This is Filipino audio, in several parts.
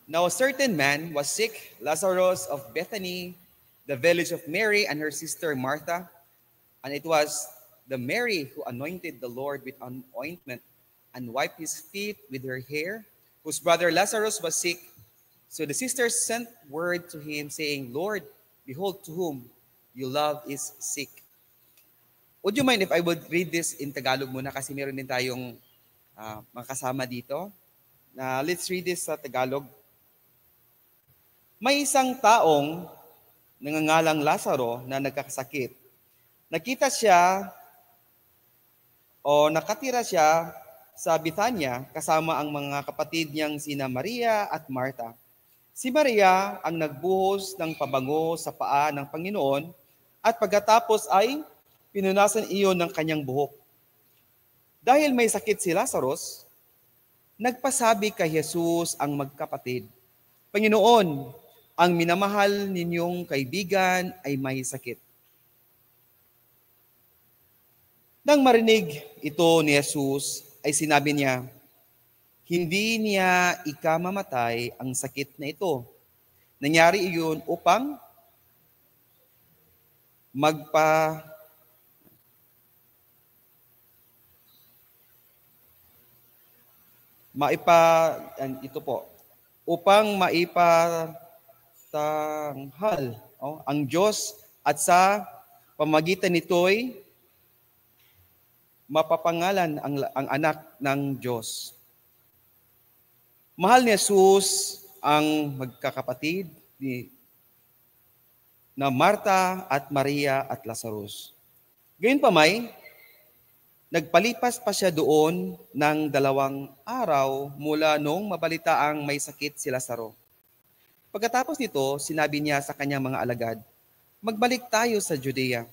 Now a certain man was sick, Lazarus of Bethany, the village of Mary and her sister Martha. And it was the Mary who anointed the Lord with an ointment and wiped his feet with her hair, whose brother Lazarus was sick. So the sisters sent word to him, saying, Lord, behold, to whom you love is sick. Would you mind if I would read this in Tagalog muna kasi meron din tayong mga kasama dito? Let's read this sa Tagalog. May isang taong nangangalang Lazaro na nagkakasakit. Nakatira siya sa Bethania kasama ang mga kapatid niyang sina Maria at Marta. Si Maria ang nagbuhos ng pabango sa paa ng Panginoon at pagkatapos ay pinunasan iyon ng kanyang buhok. Dahil may sakit si Lazarus, nagpasabi kay Jesus ang magkapatid, Panginoon, ang minamahal ninyong kaibigan ay may sakit. Nang marinig ito ni Jesus, ay sinabi niya, hindi niya ikamamatay ang sakit na ito. Nangyari iyon upang upang maipatanghal ang Diyos at sa pamagitan nito'y mapapangalan ang anak ng Diyos. Mahal ni Jesus ang magkakapatid na Marta at Maria at Lazarus. Gayunpamay, nagpalipas pa siya doon ng 2 araw mula nung mabalitaang may sakit si Lazaro. Pagkatapos nito, sinabi niya sa kanyang mga alagad, magbalik tayo sa Judea.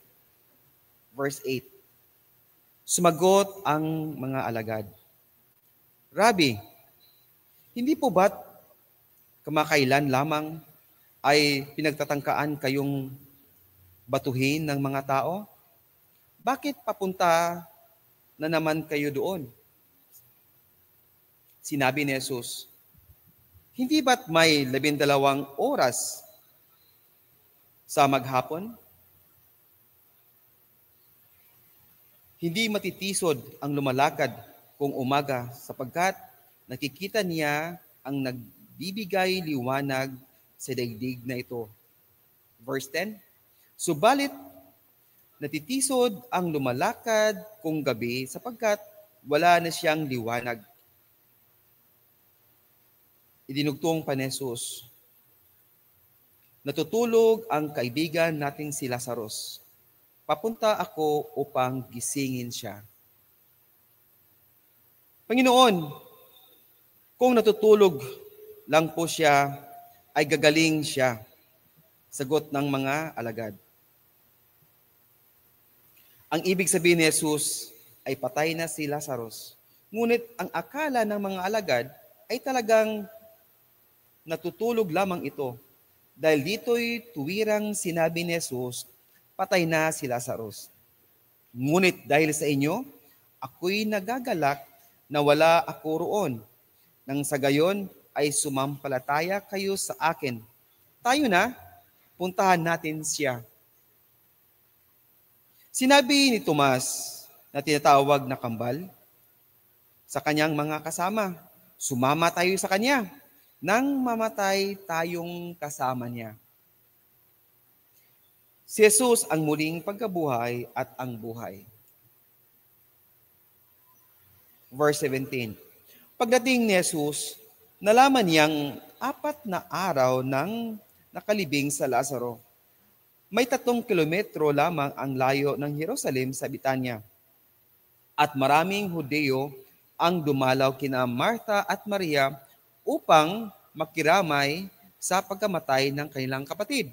Verse 8. Sumagot ang mga alagad, Rabbi, hindi po ba't kamakailan lamang ay pinagtatangkaan kayong batuhin ng mga tao? Bakit papunta na naman kayo doon? Sinabi ni Jesus, hindi ba't may 12 oras sa maghapon? Hindi matitisod ang lumalakad kung umaga sapagkat nakikita niya ang nagbibigay liwanag sa daigdig na ito. Verse 10, subalit natitisod ang lumalakad kung gabi sapagkat wala na siyang liwanag. Idinugtong pa ni Jesus, natutulog ang kaibigan nating si Lazarus. Papunta ako upang gisingin siya. Panginoon, kung natutulog lang po siya, ay gagaling siya. Sagot ng mga alagad. Ang ibig sabihin ni Jesus ay patay na si Lazarus. Ngunit ang akala ng mga alagad ay talagang natutulog lamang ito. Dahil dito'y tuwirang sinabi ni Jesus, patay na si Lazarus. Ngunit dahil sa inyo, ako'y nagagalak na wala ako roon. Nang sa gayon ay sumampalataya kayo sa akin. Tayo na, puntahan natin siya. Sinabi ni Tomas na tinatawag na kambal sa kanyang mga kasama, sumama tayo sa kanya nang mamatay tayong kasama niya. Si Jesus ang muling pagkabuhay at ang buhay. Verse 17. Pagdating ni Jesus, nalaman niyang 4 na araw nang nakalibing sa Lazaro. May 3 kilometro lamang ang layo ng Jerusalem sa Bethania. At maraming Hudeo ang dumalaw kina Marta at Maria upang makiramay sa pagkamatay ng kanilang kapatid.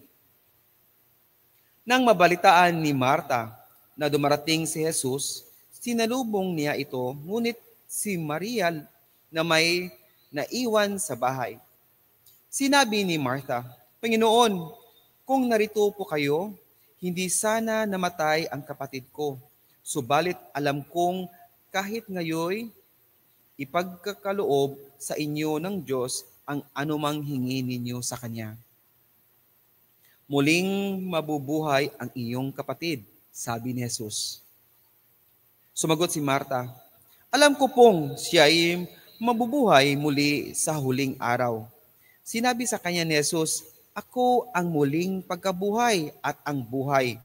Nang mabalitaan ni Marta na dumarating si Jesus, sinalubong niya ito, ngunit si Maria na may naiwan sa bahay. Sinabi ni Marta, Panginoon, kung narito po kayo, hindi sana namatay ang kapatid ko. Subalit alam kong kahit ngayon ipagkakaloob sa inyo ng Diyos ang anumang hingi ninyo sa Kanya. Muling mabubuhay ang iyong kapatid, sabi ni Jesus. Sumagot si Marta, alam ko pong siya ay mabubuhay muli sa huling araw. Sinabi sa kanya ni Jesus, ako ang muling pagkabuhay at ang buhay.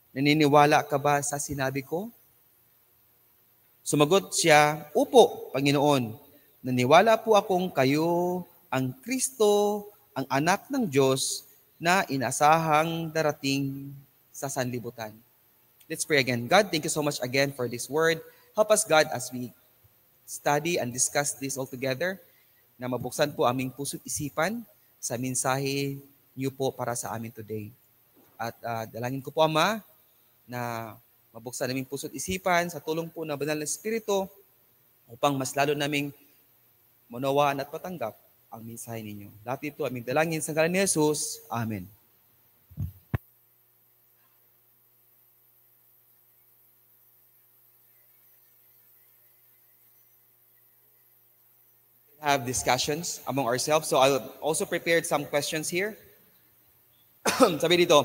Naniniwala ka ba sa sinabi ko? Sumagot siya, Upo, Panginoon. Naniwala po akong kayo ang Kristo, ang anak ng Diyos na inasahang darating sa sanlibutan. Let's pray again. God, thank you so much again for this word. Help us, God, as we study and discuss this all together, na mabuksan po aming puso't isipan sa mensahe niyo po para sa amin today. At dalangin ko po, Ama, na mabuksan naming puso't isipan sa tulong po ng Banal na Espiritu upang mas lalo naming manawaan at patanggap ang mensahe ninyo. Lahat ito aming dalangin sa ngalan ni Jesus. Amen. Have discussions among ourselves. So I also prepared some questions here. Sabi dito,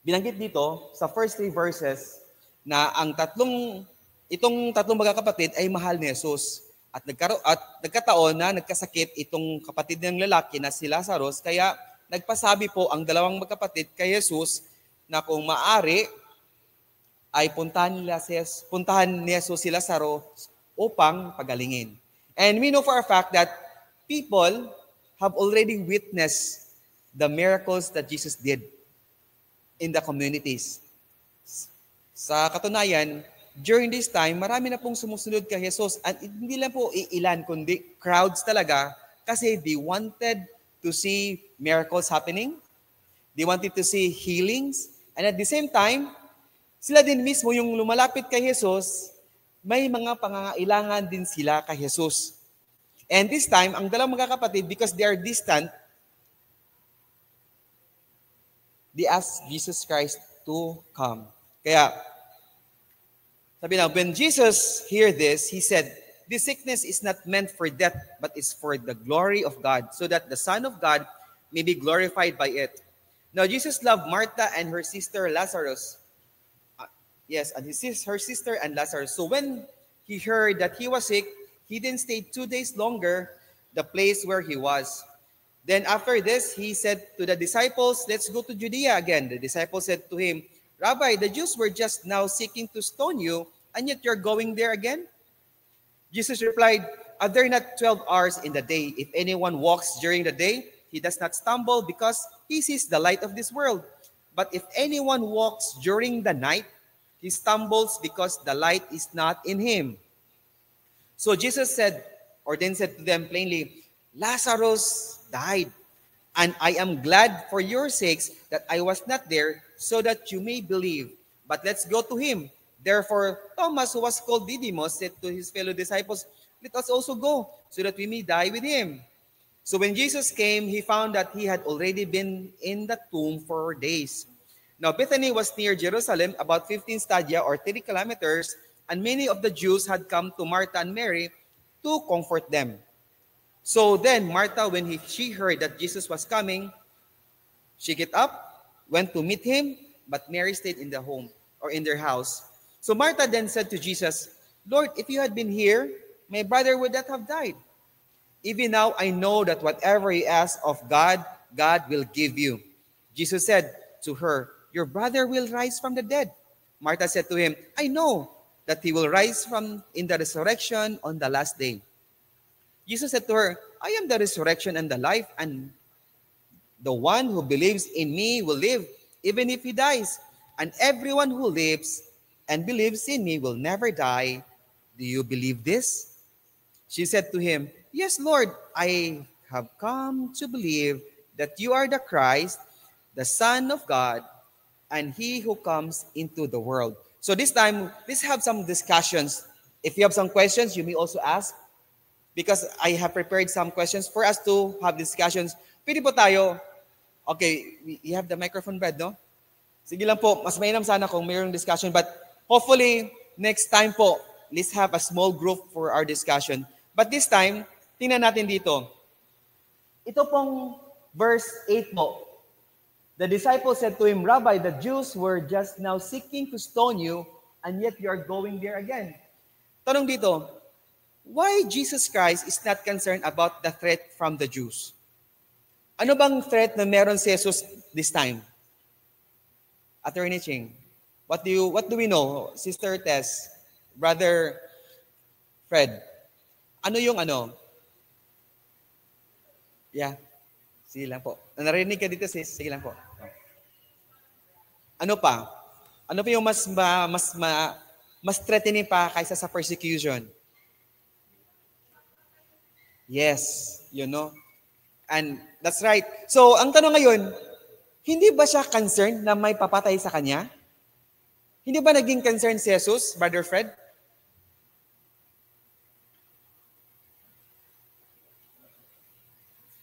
binanggit dito sa first 3 verses na itong tatlong magkakapatid ay mahal ni Jesus. At nagkataon na nagkasakit itong kapatid ng lalaki na si Lazarus, kaya nagpasabi po ang dalawang magkapatid kay Jesus na kung maaari ay puntahan ni Jesus si Lazarus upang pagalingin. And we know for a fact that people have already witnessed the miracles that Jesus did in the communities. Sa katunayan, during this time, marami na pong sumusunod kay Jesus. At hindi lang po ilan, kundi crowds talaga kasi they wanted to see miracles happening. They wanted to see healings. And at the same time, sila din mismo yung lumalapit kay Jesus, may mga pangangailangan din sila kay Jesus. And this time, ang dalawang magkakapatid, because they are distant, they asked Jesus Christ to come. Kaya, sabi na, when Jesus heard this, he said, this sickness is not meant for death, but is for the glory of God, so that the Son of God may be glorified by it. Now, Jesus loved Martha and her sister Lazarus. And her sister and Lazarus. So when he heard that he was sick, he then stayed 2 days longer the place where he was. Then after this, he said to the disciples, let's go to Judea again. The disciples said to him, Rabbi, the Jews were just now seeking to stone you, and yet you're going there again? Jesus replied, are there not 12 hours in the day? If anyone walks during the day, he does not stumble because he sees the light of this world. But if anyone walks during the night, he stumbles because the light is not in him. So Jesus said to them plainly, Lazarus died, and I am glad for your sakes that I was not there, so that you may believe. But let's go to him. Therefore, Thomas, who was called Didymus, said to his fellow disciples, let us also go, so that we may die with him. So when Jesus came, he found that he had already been in the tomb for days. Now, Bethany was near Jerusalem, about 15 stadia or 30 kilometers, and many of the Jews had come to Martha and Mary to comfort them. So then Martha, when she heard that Jesus was coming, she get up, went to meet him, but Mary stayed in the home or in their house. So Martha then said to Jesus, Lord, if you had been here, my brother would not have died. Even now I know that whatever you ask of God, God will give you. Jesus said to her, your brother will rise from the dead. Martha said to him, I know that he will rise in the resurrection on the last day. Jesus said to her, I am the resurrection and the life, and the one who believes in me will live, even if he dies. And everyone who lives and believes in me will never die. Do you believe this? She said to him, yes, Lord, I have come to believe that you are the Christ, the Son of God, and he who comes into the world. So this time, let's have some discussions. If you have some questions, you may also ask. because I have prepared some questions for us to have discussions. Pwede po tayo, okay, you have the microphone, Brad, no? Sige lang po, mas mainam sana kung mayroong discussion, but hopefully, next time po, let's have a small group for our discussion. But this time, tingnan natin dito. Ito pong verse 8 po. The disciples said to him, Rabbi, the Jews were just now seeking to stone you, and yet you are going there again. Tanong dito, why Jesus Christ is not concerned about the threat from the Jews? Ano bang threat na meron si Jesus this time? Attorney Ching, what do we know? Sister Tess, Brother Fred, ano yung ano? Yeah, sige lang po. Narinig ka dito, sis? Sige lang po. Ano pa? Ano pa yung mas threatening pa kaysa sa persecution? Yes, you know. And that's right. So, ang tanong ngayon, hindi ba siya concerned na may papatay sa kanya? Hindi ba naging concerned si Jesus, Brother Fred?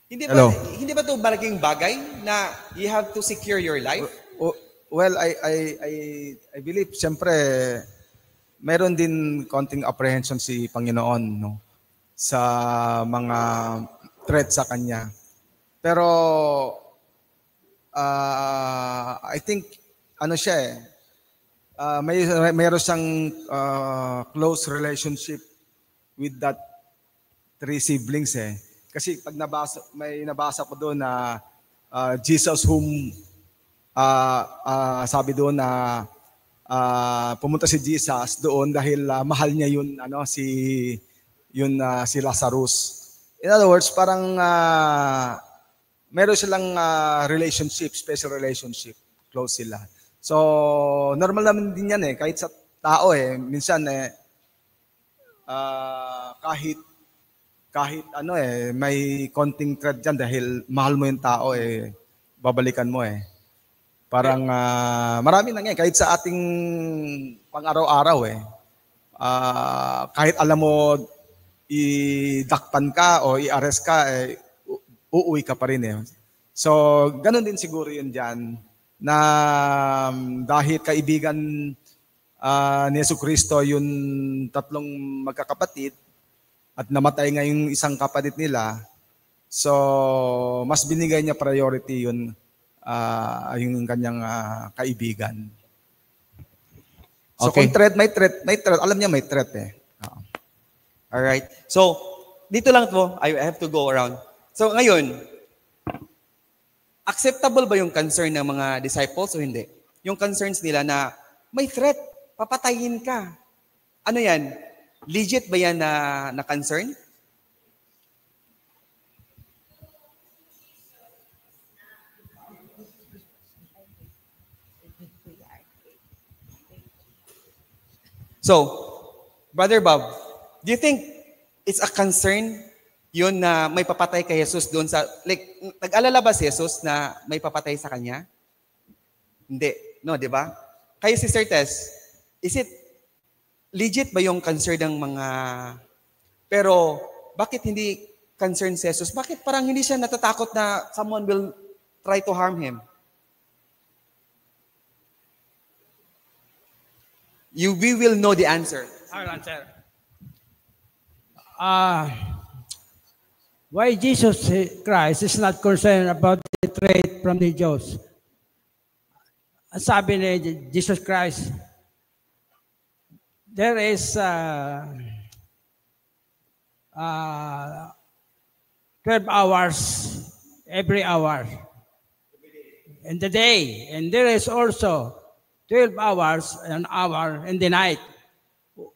Hindi ba 'to malaking bagay na you have to secure your life? Well, I believe siyempre meron din konting apprehension si Panginoon, no, sa mga threat sa kanya. Pero I think ano siya mayroon siyang close relationship with that three siblings eh. Kasi pag may nabasa ko doon na Jesus whom sabi doon na pumunta si Jesus doon dahil mahal niya si Lazarus. In other words, parang meron silang relationship, special relationship, close sila. So normal naman din yan kahit sa tao minsan kahit may konting threat dyan dahil mahal mo yung tao babalikan mo Parang marami na kahit sa ating pang-araw-araw kahit alam mo idakpan ka o i-arrest ka uuwi ka pa rin So ganun din siguro yun dyan na dahil kaibigan ni Jesucristo yung tatlong magkakapatid at namatay nga yung isang kapatid nila, so mas binigay niya priority yun yung kanyang kaibigan. So okay. Kung threat, may threat. Alam niya may threat Alright. So, dito lang to, I have to go around. So ngayon, acceptable ba yung concern ng mga disciples o hindi? Yung concerns nila na may threat, papatayin ka. Ano yan? Legit ba yan na concern? So, Brother Bob, do you think it's a concern yun na may papatay kay Jesus doon sa, nag-alala ba si Jesus na may papatay sa kanya? Hindi. No, di ba? Kayo, Sister Tess, is it legit ba yung concern ng mga, pero bakit hindi concern si Jesus? Bakit parang hindi siya natatakot na someone will try to harm him? We will know the answer. I'll answer. Why Jesus Christ is not concerned about the threat from the Jews? Sabi ni Jesus Christ, there is 12 hours every hour in the day, and there is also 12 hours an hour in the night.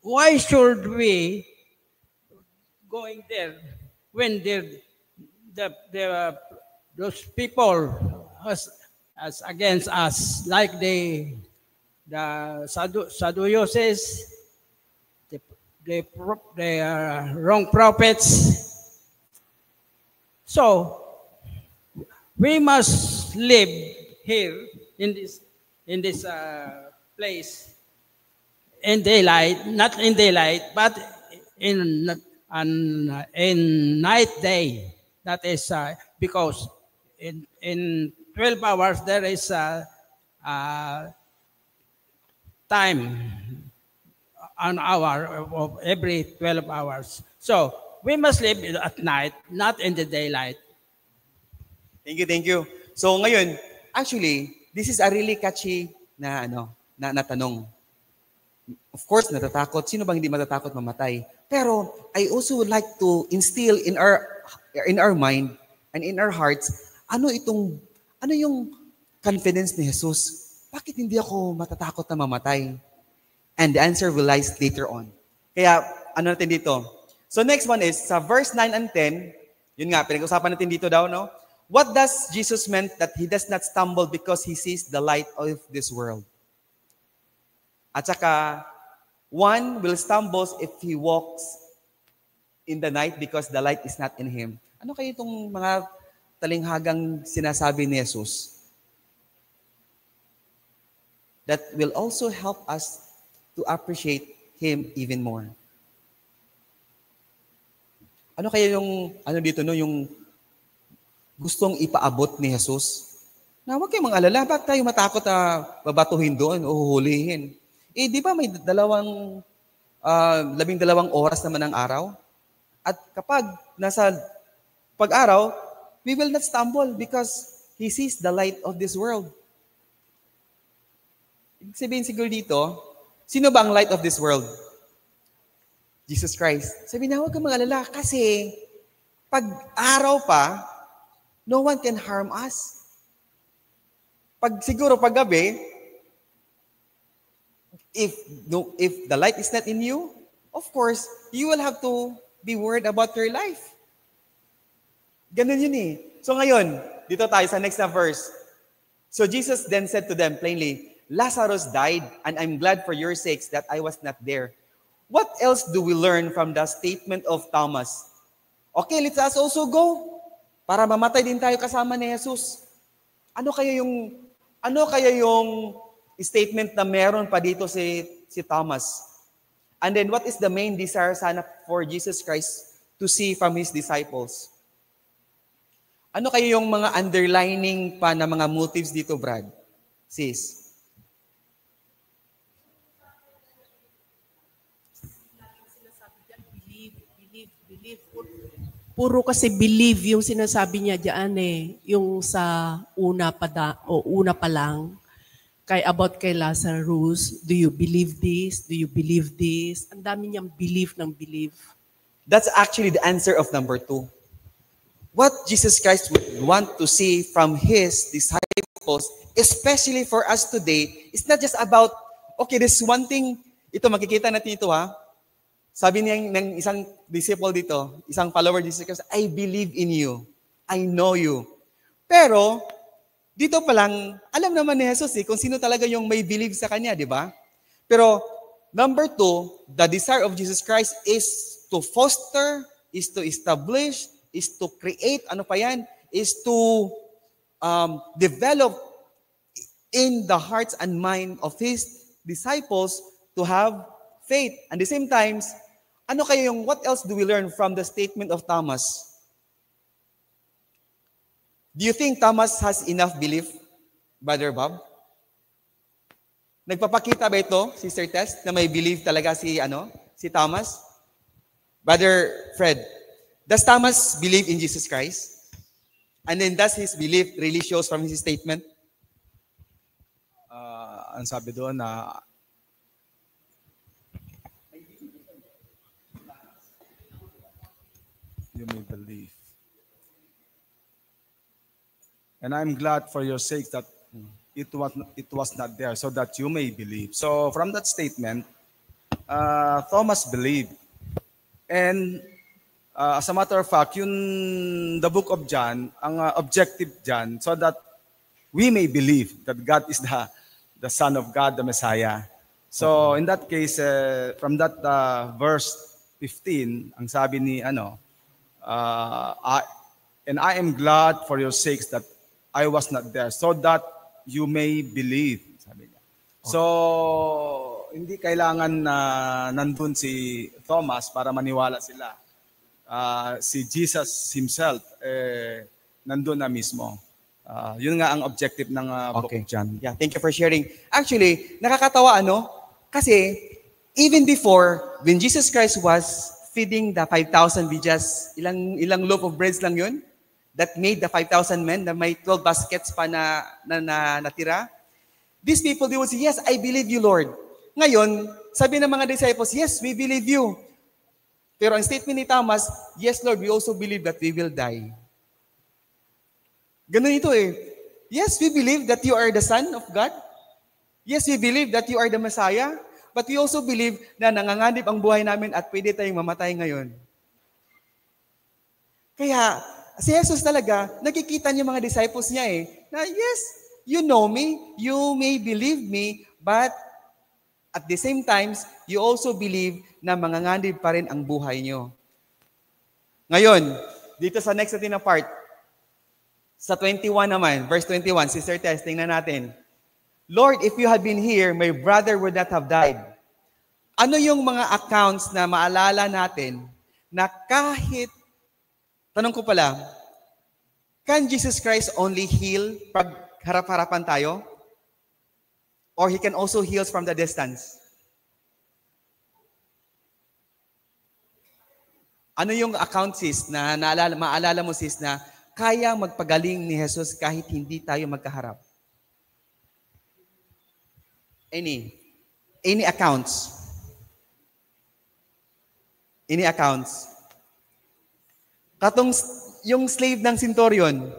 Why should we going there when those people as against us, like the Sadducees, the wrong prophets? So we must live here in this place in daylight, not in daylight, but in and in night day. That is because in 12 hours there is time, an hour of every 12 hours. So we must live at night, not in the daylight. Thank you, thank you. So ngayon, actually, this is a really catchy na tanong. Of course, natatakot. Sino bang hindi matatakot mamatay? Pero I also would like to instill in our mind and in our hearts, ano yung confidence ni Jesus? Bakit hindi ako matatakot na mamatay? And the answer will lie later on. Kaya, ano natin dito? So next one is, sa verse 9 and 10, yun nga, pinag-usapan natin dito daw, no? What does Jesus meant that he does not stumble because he sees the light of this world? At saka, one will stumble if he walks in the night because the light is not in him. Ano kayo itong mga talinghagang sinasabi ni Jesus? That will also help us to appreciate him even more. Ano kaya yung, dito, no, yung gustong ipaabot ni Jesus? Na huwag kayong mag-alala, bakit tayo matakot na babatuhin doon o huhulihin? Di ba may 12 oras naman ang araw? At kapag nasa pag-araw, we will not stumble because he sees the light of this world. Ibig sabihin siguro dito, sino ba ang light of this world? Jesus Christ. Sabi na, huwag kang mag-alala kasi pag araw pa, no one can harm us. Siguro pag gabi, if the light is not in you, of course, you will have to be worried about your life. Ganun yun eh. So ngayon, dito tayo sa next na verse. So Jesus then said to them plainly, Lazarus died, and I'm glad for your sakes that I was not there. What else do we learn from the statement of Thomas? Okay, let us also go. Para mamatay din tayo kasama ni Jesus. Ano kaya yung statement na meron pa dito si Thomas? And then what is the main desire sana for Jesus Christ to see from His disciples? Ano kaya yung mga underlining pa na mga motives dito, Brad? Sis? Puro kasi believe yung sinasabi niya diyan yung sa una pa lang about kay Lazarus, do you believe this? Do you believe this? Ang dami niyang belief ng belief. That's actually the answer of number 2. What Jesus Christ would want to see from His disciples, especially for us today, is not just about, okay, this one thing, ito makikita natin ito ha. Sabi niya ng isang disciple dito, isang follower of Jesus Christ, I believe in you. I know you. Pero, dito pa lang, alam naman ni Jesus kung sino talaga yung may believe sa Kanya, di ba? Pero, number 2, the desire of Jesus Christ is to foster, is to establish, is to create, is to develop in the hearts and mind of His disciples to have faith. And at the same time, what else do we learn from the statement of Thomas? Do you think Thomas has enough belief, Brother Bob? Nagpapakita ba ito, Sister Tess, na may belief talaga si Thomas? Brother Fred, does Thomas believe in Jesus Christ? And then does his belief really shows from his statement? Ang sabi doon na you may believe. And I'm glad for your sake that it was not there, so that you may believe. So from that statement, Thomas believed. And as a matter of fact, the book of John, ang objective dyan, so that we may believe that God is the Son of God, the Messiah. So in that case, from that verse 15, ang sabi ni and I am glad for your sakes that I was not there, so that you may believe, sabi niya. So, hindi kailangan na nandun si Thomas para maniwala sila. si Jesus himself, nandun na mismo. Yun nga ang objective ng Book of John. Yeah, thank you for sharing. Actually, nakakatawa kasi even before, when Jesus Christ was feeding the 5,000 with just ilang loaf of breads lang yun, that made the 5,000 men, na may 12 baskets pa na natira. These people, they would say, yes, I believe you, Lord. Ngayon, sabi ng mga disciples, yes, we believe you. Pero ang statement ni Thomas, yes, Lord, we also believe that we will die. Ganun ito Yes, we believe that you are the Son of God. Yes, we believe that you are the Messiah. But we also believe na nanganganib ang buhay namin at pwede tayong mamatay ngayon. Kaya, si Jesus talaga, nakikita niya mga disciples niya na yes, you know me, you may believe me, but at the same times, you also believe na manganganib pa rin ang buhay niyo. Ngayon, dito sa next natin na part, sa 21 naman, verse 21, Sister Tess, tingnan natin. Lord, if you had been here, my brother would not have died. Ano yung mga accounts na maalala natin na kahit, tanong ko pala, can Jesus Christ only heal pag harap-harapan tayo? Or He can also heal from the distance? Ano yung account, sis, na maalala mo, sis, na kaya magpagaling ni Jesus kahit hindi tayo magkaharap? Any accounts? Any accounts? Katong yung slave ng centurion,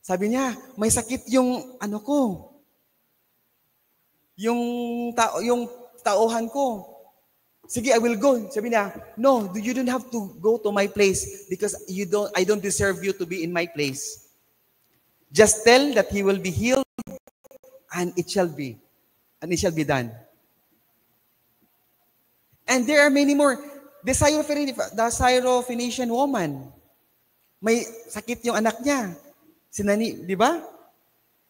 sabi niya, may sakit yung yung tauhan ko. Sige, I will go. Sabi niya, no, you don't have to go to my place because I don't deserve you to be in my place. Just tell that he will be healed and it shall be done. And there are many more. The Syrophoenician woman, may sakit yung anak niya. Di ba?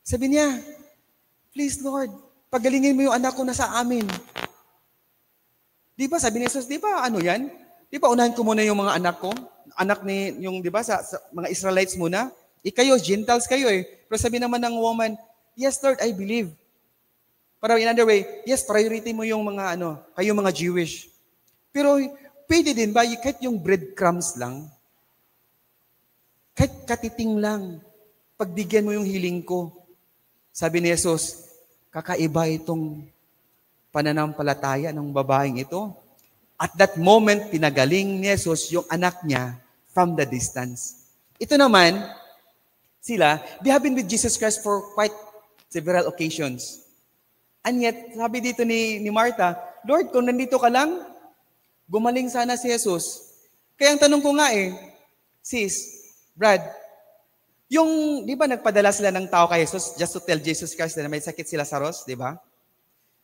Sabi niya, please Lord, pagalingin mo yung anak ko na sa amin. Di ba? Sabi ni Jesus, di ba yan? Di ba unahin ko muna yung mga anak ko? Anak ni, di ba, sa mga Israelites muna? Kayo, Gentiles kayo Pero sabi naman ng woman, yes Lord, I believe. Pero in other way, yes, priority mo yung mga kayo mga Jewish. Pero pwede din ba, kahit yung breadcrumbs lang, kahit katiting lang, pagbigyan mo yung healing ko. Sabi ni Jesus, kakaiba itong pananampalataya ng babaeng ito. At that moment, pinagaling ni Jesus yung anak niya from the distance. Ito naman, they have been with Jesus Christ for quite several occasions. And yet, sabi dito ni Martha, Lord, kung nandito ka lang, gumaling sana si Jesus. Kaya ang tanong ko nga sis, Brad, di ba nagpadala sila ng tao kay Jesus just to tell Jesus Christ na may sakit si Lazarus, di ba?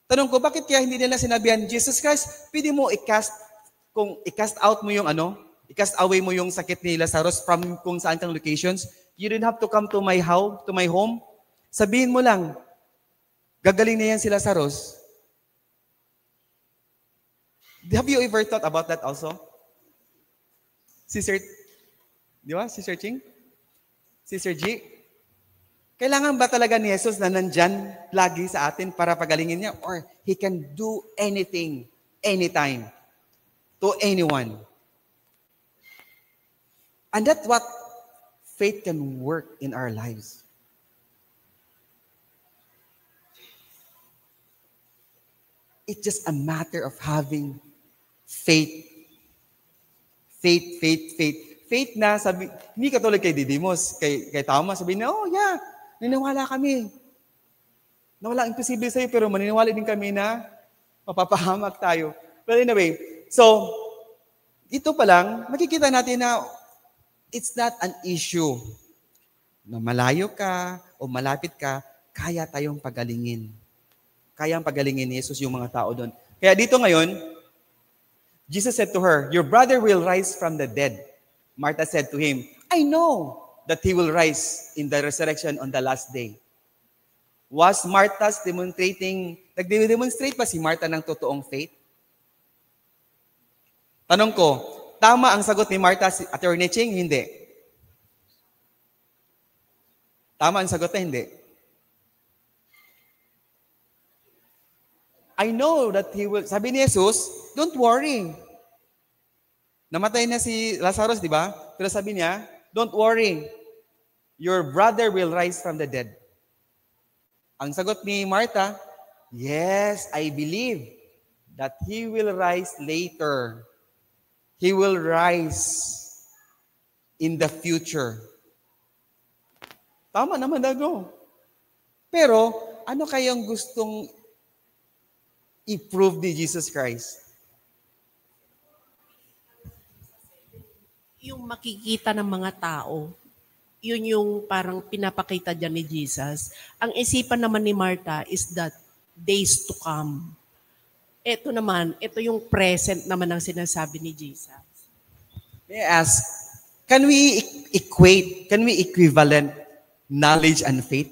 Tanong ko, bakit kaya hindi nila sinabihan, Jesus Christ, pwede mo i-cast out mo yung i-cast away mo yung sakit ni Lazarus from kung saan kang locations. You didn't have to come to my home. Sabihin mo lang, gagaling na yan si Lazarus. Have you ever thought about that also? Sister Ching? Sister G? Kailangan ba talaga ni Jesus na nandyan lagi sa atin para pagalingin niya? Or He can do anything, anytime, to anyone? And that's what faith can work in our lives. It's just a matter of having faith. Faith na sabi, hindi katulad kay Didymos, kay Thomas, sabi na, oh yeah, naniniwala kami. Na walang imposible sa'yo, pero maniniwala din kami na mapapahamak tayo. But anyway, so, ito pa lang, makikita natin na it's not an issue na malayo ka o malapit ka, kaya tayong pagalingin. Kaya ang pagalingin ni Jesus yung mga tao doon. Kaya dito ngayon, Jesus said to her, your brother will rise from the dead. Martha said to him, I know that he will rise in the resurrection on the last day. Was Martha's nagdemonstrate ba si Martha ng totoong faith? Tanong ko, tama ang sagot ni Martha, Attorney Ching? Hindi. Tama ang sagot na hindi. I know that he will, sabi ni Jesus, don't worry. Namatay na si Lazarus, di ba? Pero sabi niya, don't worry. Your brother will rise from the dead. Ang sagot ni Martha, yes, I believe that he will rise later. He will rise in the future. Tama naman dago. Pero, ano kayang gustong i-prove ni Jesus Christ? Yung makikita ng mga tao, yun yung parang pinapakita dyan ni Jesus. Ang isipan naman ni Martha is that days to come. Ito naman, ito yung present naman ang sinasabi ni Jesus. May I ask, can we equivalent knowledge and faith?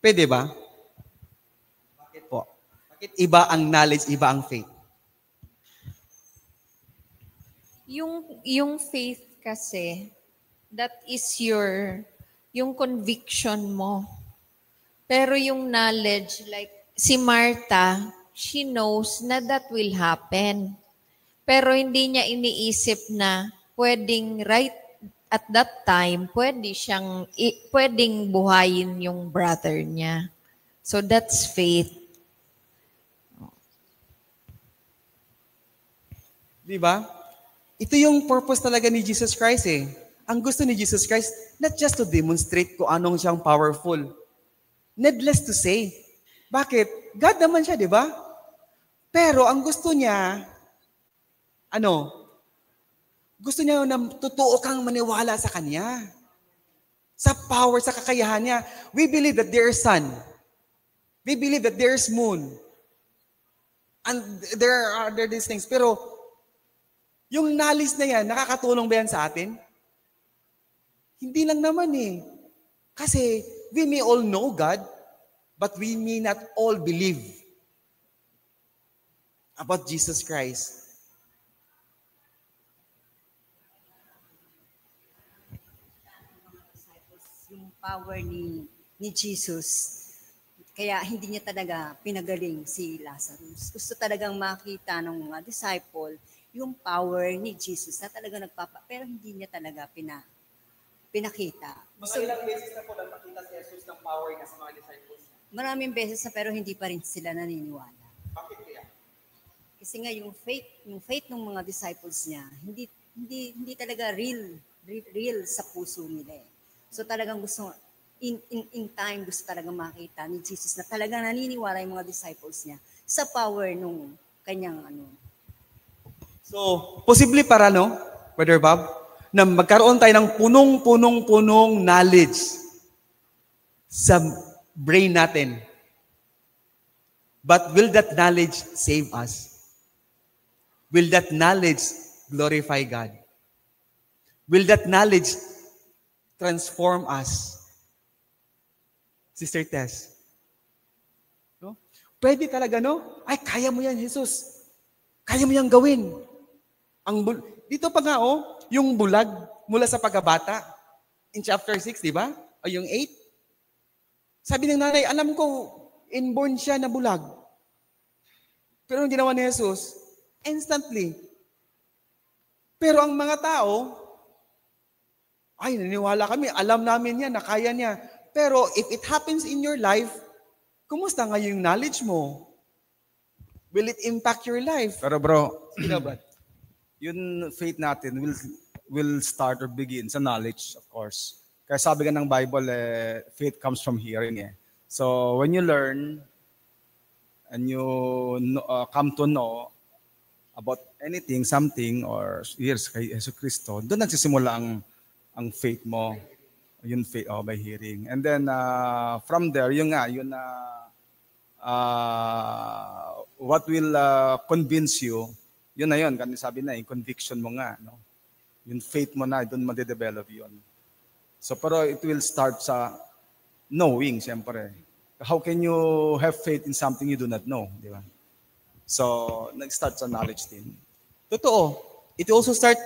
Pwede ba? Bakit po? Bakit iba ang knowledge, iba ang faith? Yung faith kasi, that is yung conviction mo. Pero yung knowledge, like si Martha, she knows na that will happen. Pero hindi niya iniisip na pwedeng right at that time, pwedeng buhayin yung brother niya. So that's faith. Di ba? Ito yung purpose talaga ni Jesus Christ eh. Ang gusto ni Jesus Christ, not just to demonstrate kung anong siyang powerful. Needless to say. Bakit? God naman siya, di ba? Pero ang gusto niya, gusto niya na totoo kang maniwala sa Kanya. Sa power, sa kakayahan niya. We believe that there is sun. We believe that there is moon. And there are these things. Pero, yung knowledge na yan, nakakatulong ba yan sa atin? Hindi lang naman eh. Kasi, we may all know God, but we may not all believe about Jesus Christ. Yung power ni Jesus. Kaya hindi niya talaga pinagaling si Lazarus. Gusto talagang makita ng mga disciple yung power ni Jesus na talaga pero hindi niya talaga pinakita. Mga ilang beses na po lang makita si Jesus ng power niya sa mga disciples. Maraming beses na pero hindi pa rin sila naniniwala. Bakit kaya? Kasi nga yung faith ng mga disciples niya, hindi talaga real sa puso nila eh. So talagang gusto in time gusto talaga makita ni Jesus na talagang naniniwala yung mga disciples niya sa power nung kanyang So, posible para, Brother Bob, na magkaroon tayo ng punong knowledge sa brain natin. But will that knowledge save us? Will that knowledge glorify God? Will that knowledge transform us? Sister Tess. No? Pwede talaga, Ay, kaya mo yan, Jesus. Kaya mo yan gawin. Dito pa nga, yung bulag mula sa pagkabata. In chapter 6, di ba? O yung 8. Sabi ng nanay, alam ko, inborn siya na bulag. Pero ang ginawa ni Jesus, instantly. Pero ang mga tao, ay, naniwala kami, alam namin yan, na kaya niya. Pero if it happens in your life, kumusta nga yung knowledge mo? Will it impact your life? Pero bro, Bro? yung faith natin will start or begin sa knowledge, of course. Kaya sabi nga ng Bible, faith comes from hearing eh. So when you learn and you come to know about anything, something, or hears kay Jesus Cristo, doon nagsisimula ang faith mo. Yun faith by hearing. And then from there, what will convince you, yun na yun. Kasi sabi na, yung conviction mo nga. Yung faith mo na, doon ma-develop yun. So, pero it will start sa knowing, siyempre. How can you have faith in something you do not know? Di ba? So, nag-start sa knowledge din. Totoo. it will also start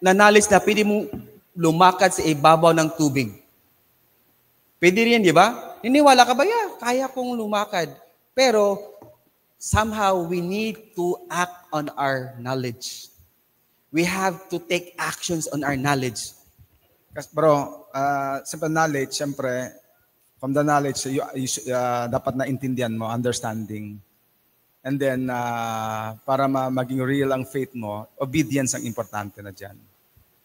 na knowledge na pwede mong lumakad sa ibabaw ng tubig. Pwede rin, di ba? Niniwala ka ba? Yeah, kaya kong lumakad. Pero somehow we need to act on our knowledge. We have to take actions on our knowledge. Kasi bro, sa knowledge, siyempre, from the knowledge, dapat na intindihan mo, understanding. And then, para maging real ang faith mo, obedience ang importante na dyan.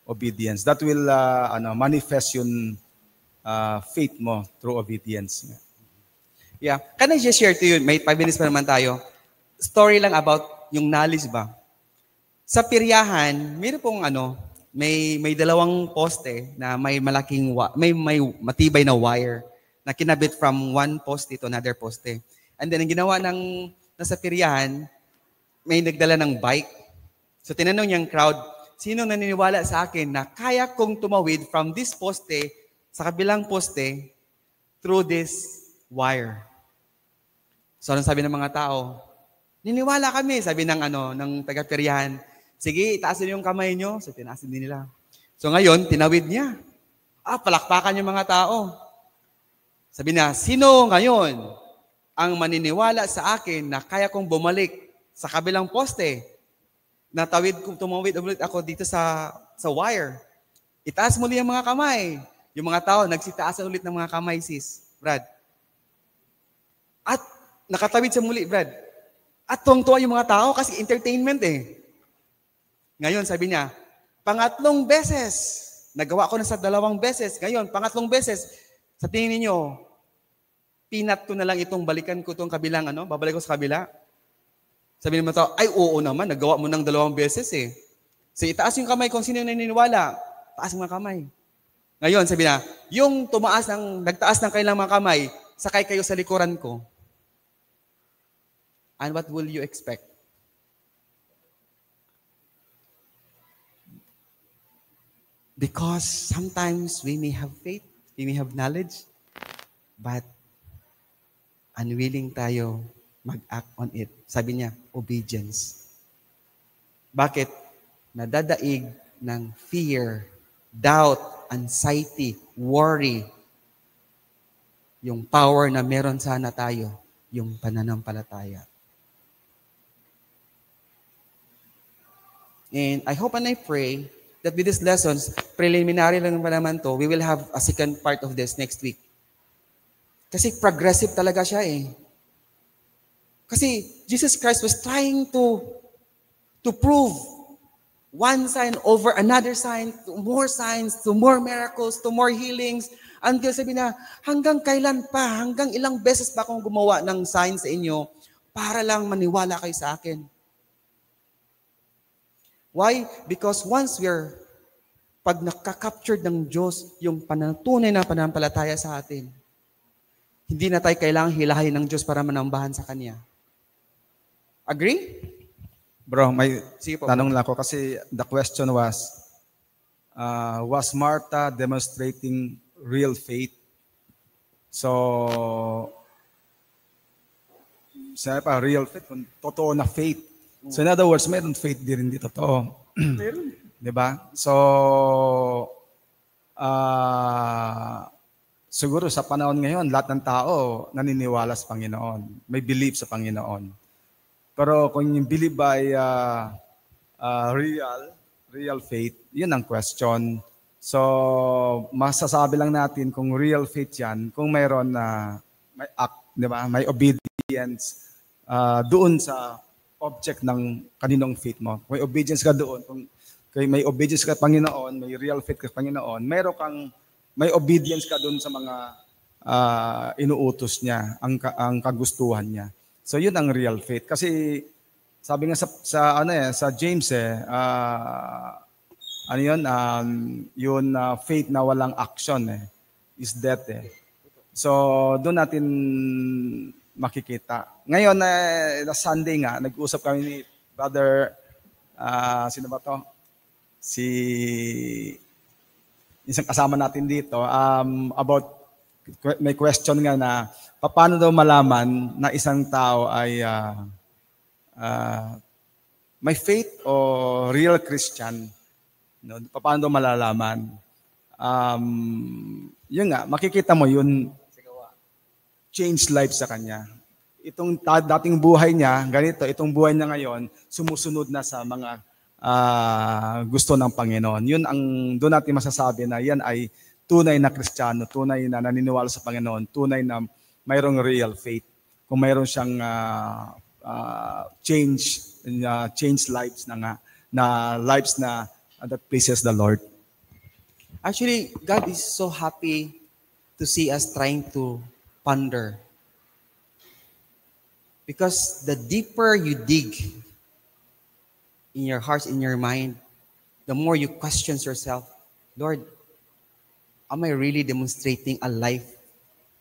Obedience. That will manifest yung faith mo through obedience. Yeah. Can I just share to you, may 5 minutes pa naman tayo, story lang about yung knowledge ba? Sa piryahan, mayroon pong may dalawang poste na may malaking, may matibay na wire na kinabit from one poste to another poste. And then, ang ginawa ng nasa piryahan, may nagdala ng bike. So, tinanong niyang crowd, sino naniniwala sa akin na kaya kong tumawid from this poste sa kabilang poste through this wire? So, anong sabi ng mga tao? Niniwala kami, sabi ng taga-piryahan. Sige, itaasin yung kamay nyo. So, tinaasin din nila. So, ngayon, tinawid niya. Palakpakan yung mga tao. Sabi niya, sino ngayon ang maniniwala sa akin na kaya kong bumalik sa kabilang poste? Tumawid ulit ako dito sa wire. Itaas muli ang mga kamay. Yung mga tao, nagsitaasan ulit ng mga kamay, sis, Brad. At nakatawid sa muli, Brad. At tuwang-tuwa yung mga tao kasi entertainment eh. Ngayon, sabi niya, pangatlong beses, nagawa ko na sa 2 beses. Ngayon, pangatlong beses, sa tingin niyo, pinat ko na lang itong balikan ko itong kabilang, babalik ko sa kabila. Sabi naman tao, ay oo naman, nagawa mo ng 2 beses eh. So, itaas yung kamay kung sino yung naniniwala. Taas yung mga kamay. Ngayon, sabi na, yung nagtaas ng kailang mga kamay, sakay kayo sa likuran ko. And what will you expect? Because sometimes we may have faith, we may have knowledge, but unwilling tayo mag-act on it. Sabi niya, obedience. Bakit? Nadadaig ng fear, doubt, anxiety, worry. Yung power na meron sana tayo, yung pananampalataya. And I hope and I pray that with these lessons, preliminary lang naman to, we will have a second part of this next week. Kasi progressive talaga siya eh. Kasi Jesus Christ was trying to prove one sign over another sign, to more miracles, to more healings, until sabi na, hanggang kailan pa, hanggang ilang beses pa akong gumawa ng sign sa inyo para lang maniwala kayo sa akin. Why? Because once pag nakaka-captured ng Diyos yung tunay na pananampalataya sa atin, hindi na tayo kailangang hilahin ng Diyos para manambahan sa Kanya. Agree? Bro, may tanong lang ako kasi the question was Martha demonstrating real faith? So, sabi pa, real faith, totoo na faith. So in other words, mayroon faith din hindi totoo. Meron. Diba? So, siguro sa panahon ngayon, lahat ng tao naniniwala sa Panginoon. May belief sa Panginoon. Pero kung yung belief ay real faith, yun ang question. So, masasabi lang natin kung real faith yan, kung mayroon may act, diba? May obedience doon sa object ng kaninong faith mo. May obedience ka doon. Kung may obedience ka Panginoon, may real faith ka Panginoon, may obedience ka doon sa mga inuutos niya, ang kagustuhan niya. So yun ang real faith. Kasi sabi nga sa James yun faith na walang action is death So doon natin makikita. Ngayon, Sunday nga, nag-usap kami ni Brother, sino ba to? Isang kasama natin dito, about, may question nga na, paano daw malaman na isang tao ay may faith o real Christian, no? Paano malalaman? Yun nga, makikita mo yun, change life sa kanya. Itong dating buhay niya, ganito, itong buhay niya ngayon, sumusunod na sa mga gusto ng Panginoon. Yun ang doon natin masasabi na yan ay tunay na Kristiyano, tunay na naniniwala sa Panginoon, tunay na mayroong real faith. Kung mayroon siyang change lives na lives na that pleases the Lord. Actually, God is so happy to see us trying to ponder. Because the deeper you dig in your hearts, in your mind, the more you question yourself, Lord, am I really demonstrating a life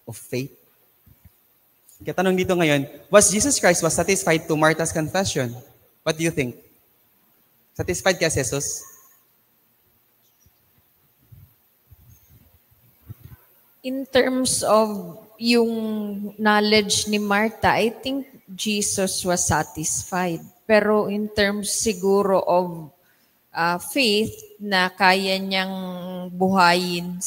of faith? Kaya tanong dito ngayon, was Jesus Christ satisfied to Martha's confession? What do you think? Satisfied kaya si Jesus? In terms of yung knowledge ni Martha, I think Jesus was satisfied. Pero in terms siguro of faith na kaya niyang buhayin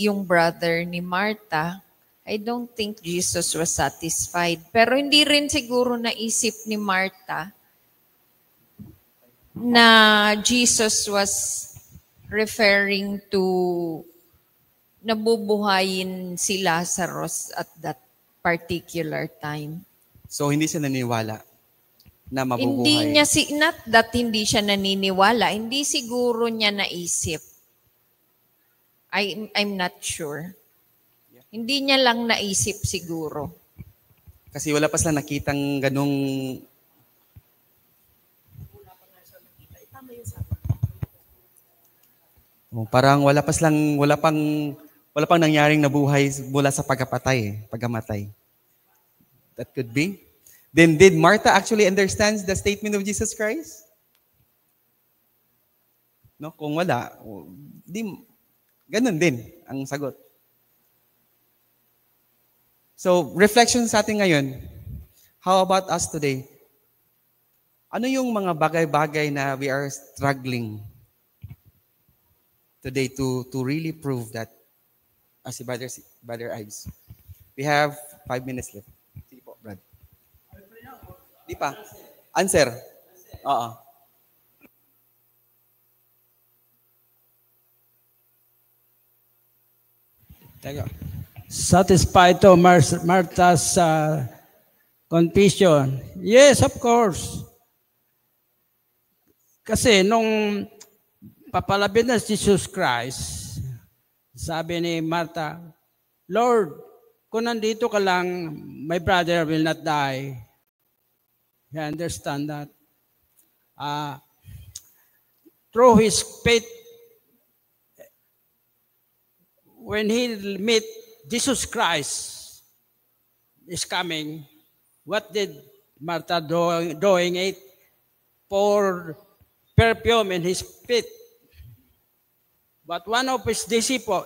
yung brother ni Martha, I don't think Jesus was satisfied. Pero hindi rin siguro naisip ni Martha na Jesus was referring to nabubuhayin si Lazarus at that particular time. So, hindi siya naniniwala na mabubuhay. Hindi niya, not that hindi siya naniniwala, hindi siguro niya naisip. I'm not sure. Hindi niya lang naisip siguro. Kasi wala pa sila nakitang ganong... Parang wala pang nangyaring nabuhay mula sa pagkamatay. That could be. Then did Martha actually understand the statement of Jesus Christ? No, kung wala, ganun din ang sagot. So, reflection sa atin ngayon, how about us today? Ano yung mga bagay-bagay na we are struggling today to really prove that as Brother Ives? We have 5 minutes left. Sige po, Brad. Di pa. Answer. Oo. Teka. Satisfied to Martha's confession? Yes, of course. Kasi nung papalapit na si Jesus Christ, sabi ni Martha, Lord, kung nandito ka lang, my brother will not die. You understand that? Through his faith, when he met Jesus Christ is coming, what did Martha doing it? Pour perfume in his feet. But one of his disciple,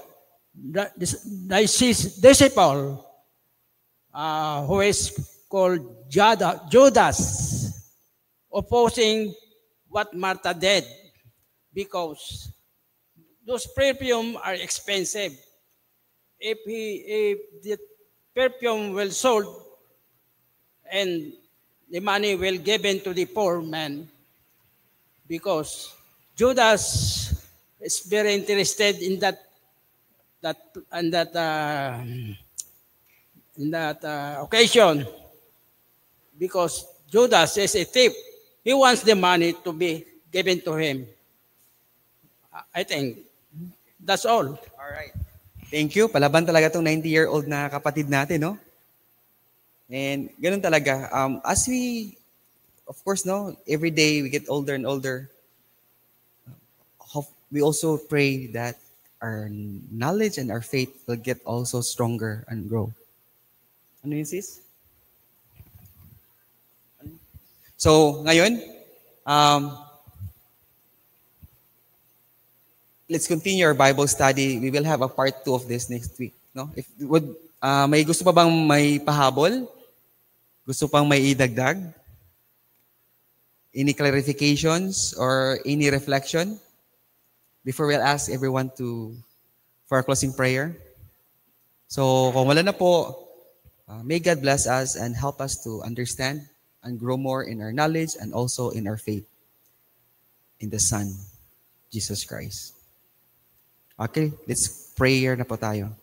who is called Judas, opposing what Martha did, because those perfume are expensive. If the perfume will sold and the money will given to the poor man, because Judas is very interested in that occasion, because Judas is a thief. He wants the money to be given to him. I think that's all. All right. Thank you. Palaban talaga itong 90-year-old na kapatid natin, no? And ganun talaga. As we, of course, no, every day we get older and older, we also pray that our knowledge and our faith will get also stronger and grow. Ano yun, sis? So, ngayon, let's continue our Bible study. We will have a part 2 of this next week. No? If may gusto pa bang may pahabol? Gusto pang may idagdag? Any clarifications or any reflection before we'll ask everyone for our closing prayer? So kung wala na po, may God bless us and help us to understand and grow more in our knowledge and also in our faith in the Son, Jesus Christ. Okay, let's prayer na po tayo.